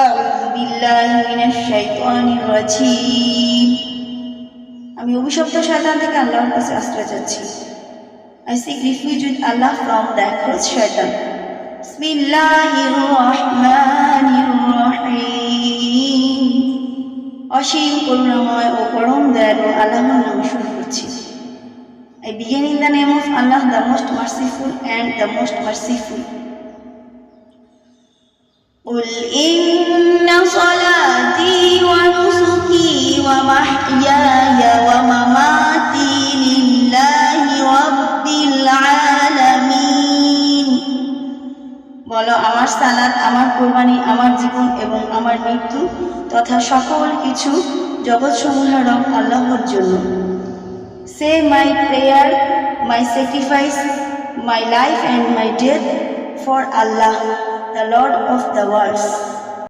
আউযু বিল্লাহি মিনাশ শাইতানির রাজীম। আমি অভিশপ্ত শয়তান থেকে আল্লাহর কাছে আশ্রয় চাচ্ছি। I seek refuge with Allah from the accursed shaitan. বিসমিল্লাহির রহমানির রহিম। অসীম করুণাময় ও পরম দয়ালু আল্লাহর নামে শুরু করছি। I begin in the name of Allah, the most merciful and the most merciful. قل إن صلاتي ونسكي ومحياي ومماتي لله رب العالمين. বলো, আমার সালাত, আমার কুরবানি, আমার জীবন এবং আমার মৃত্যু তথা সকল কিছু জগৎসমূহের রব আল্লাহর জন্য। Say my prayer, my sacrifice, my life and my death for Allah, the Lord of the worlds.